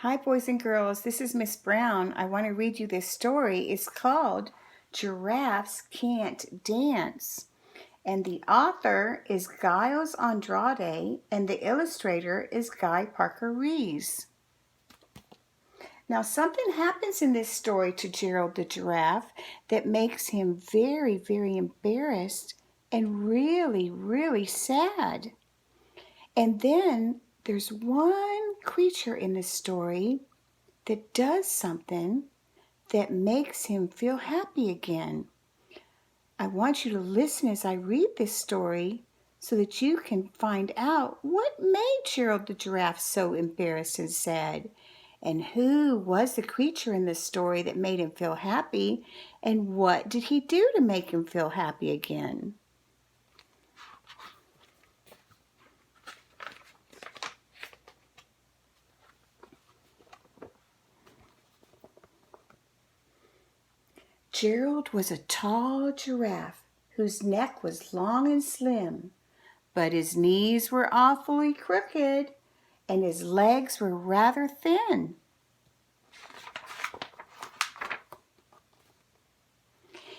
Hi, boys and girls. This is Miss Brown. I want to read you this story. It's called Giraffes Can't Dance. And the author is Giles Andrede, and the illustrator is Parker-Rees. Now, something happens in this story to Gerald the giraffe that makes him very, very embarrassed and really, really sad. And then there's one creature in this story that does something that makes him feel happy again. I want you to listen as I read this story so that you can find out what made Gerald the giraffe so embarrassed and sad, and who was the creature in this story that made him feel happy, and what did he do to make him feel happy again. Gerald was a tall giraffe whose neck was long and slim, but his knees were awfully crooked and his legs were rather thin.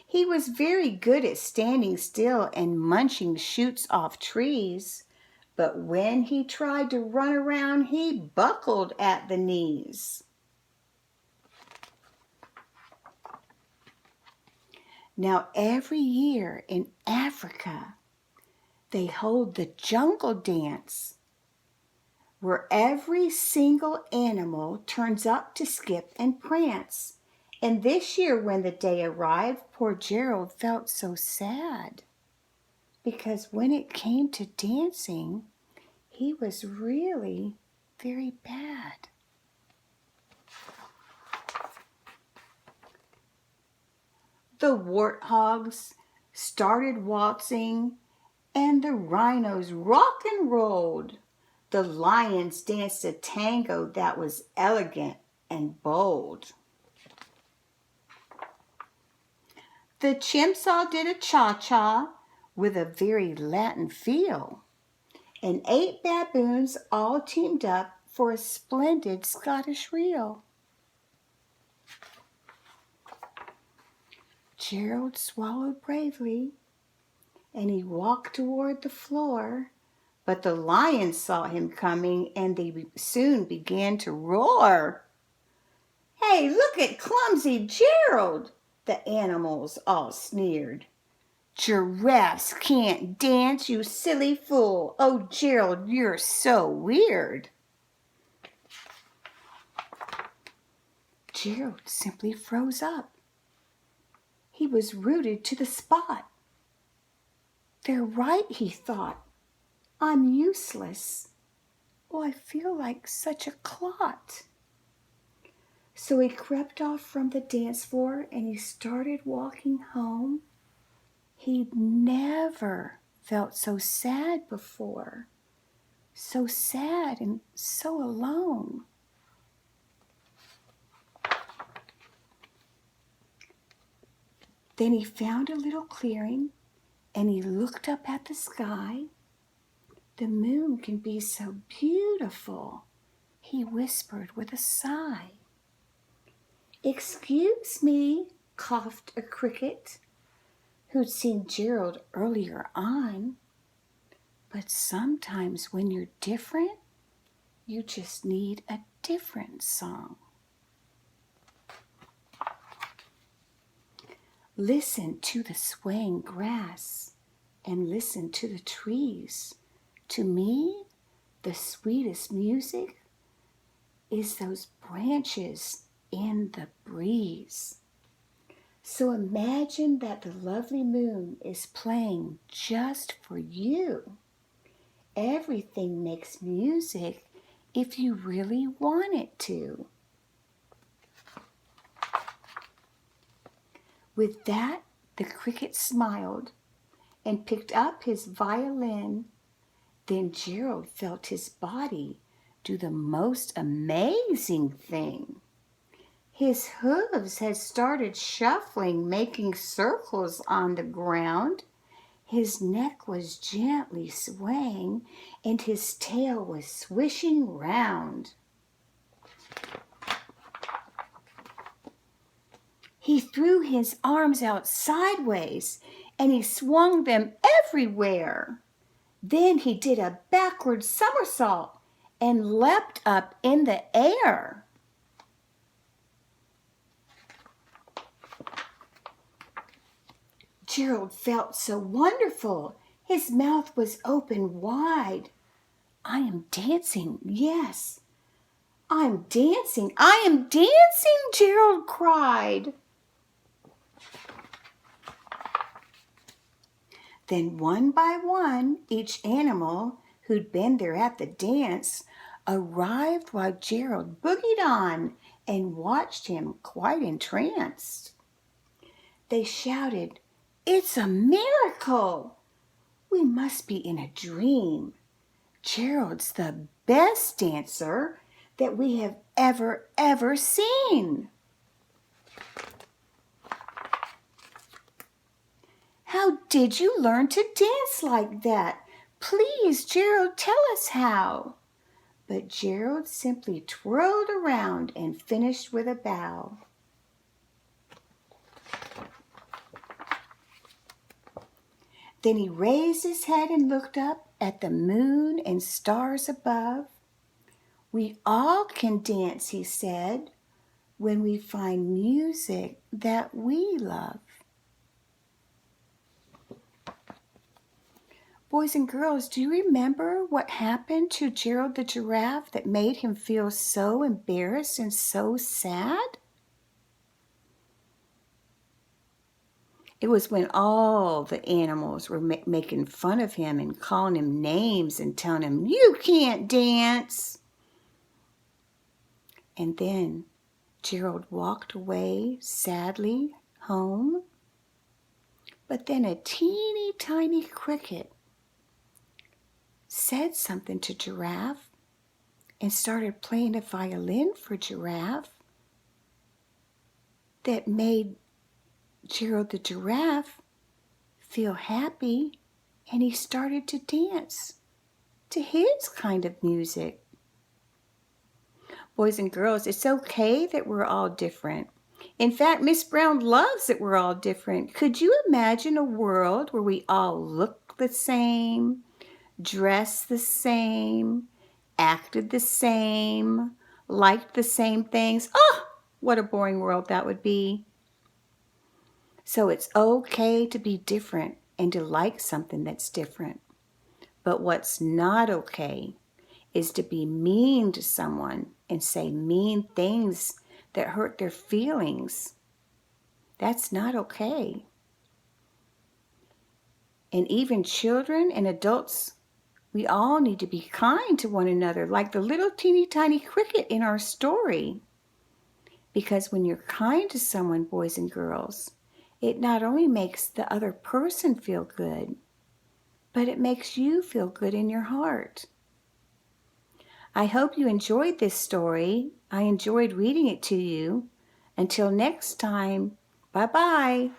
He was very good at standing still and munching shoots off trees, but when he tried to run around, he buckled at the knees. Now, every year in Africa, they hold the jungle dance, where every single animal turns up to skip and prance. And this year, when the day arrived, poor Gerald felt so sad, because when it came to dancing, he was really very bad. The warthogs started waltzing, and the rhinos rock and rolled. The lions danced a tango that was elegant and bold. The chimps all did a cha-cha with a very Latin feel, and 8 baboons all teamed up for a splendid Scottish reel. Gerald swallowed bravely, and he walked toward the floor, but the lions saw him coming, and they soon began to roar. "Hey, look at clumsy Gerald!" the animals all sneered. "Giraffes can't dance, you silly fool! Oh, Gerald, you're so weird!" Gerald simply froze up. He was rooted to the spot. "They're right," he thought. "I'm useless. Oh, I feel like such a clot." So he crept off from the dance floor and he started walking home. He'd never felt so sad before. So sad and so alone. Then he found a little clearing and he looked up at the sky. "The moon can be so beautiful," he whispered with a sigh. "Excuse me," coughed a cricket who'd seen Gerald earlier on. "But sometimes when you're different, you just need a different song." Listen to the swaying grass and listen to the trees. To me, the sweetest music is those branches in the breeze. So imagine that the lovely moon is playing just for you. Everything makes music if you really want it to. With that, the cricket smiled and picked up his violin. Then Gerald felt his body do the most amazing thing. His hooves had started shuffling, making circles on the ground. His neck was gently swaying, and his tail was swishing round. He threw his arms out sideways and he swung them everywhere. Then he did a backward somersault and leapt up in the air. Gerald felt so wonderful. His mouth was open wide. I am dancing, yes. I'm dancing, I am dancing, Gerald cried. Then one by one, each animal who'd been there at the dance arrived while Gerald boogied on and watched him quite entranced. They shouted, "It's a miracle! We must be in a dream. Gerald's the best dancer that we have ever seen." "How did you learn to dance like that? Please, Gerald, tell us how." But Gerald simply twirled around and finished with a bow. Then he raised his head and looked up at the moon and stars above. "We all can dance," he said, "when we find music that we love." Boys and girls, do you remember what happened to Gerald the giraffe that made him feel so embarrassed and so sad? It was when all the animals were making fun of him and calling him names and telling him, "You can't dance." And then Gerald walked away sadly home. But then a teeny tiny cricket said something to Giraffe and started playing a violin for Giraffe that made Gerald the giraffe feel happy, and he started to dance to his kind of music. Boys and girls, it's okay that we're all different. In fact, Miss Brown loves that we're all different. Could you imagine a world where we all look the same, dressed the same, acted the same, liked the same things? Oh, what a boring world that would be. So it's okay to be different and to like something that's different. But what's not okay is to be mean to someone and say mean things that hurt their feelings. That's not okay. And even children and adults, we all need to be kind to one another, like the little teeny tiny cricket in our story. Because when you're kind to someone, boys and girls, it not only makes the other person feel good, but it makes you feel good in your heart. I hope you enjoyed this story. I enjoyed reading it to you. Until next time, bye-bye.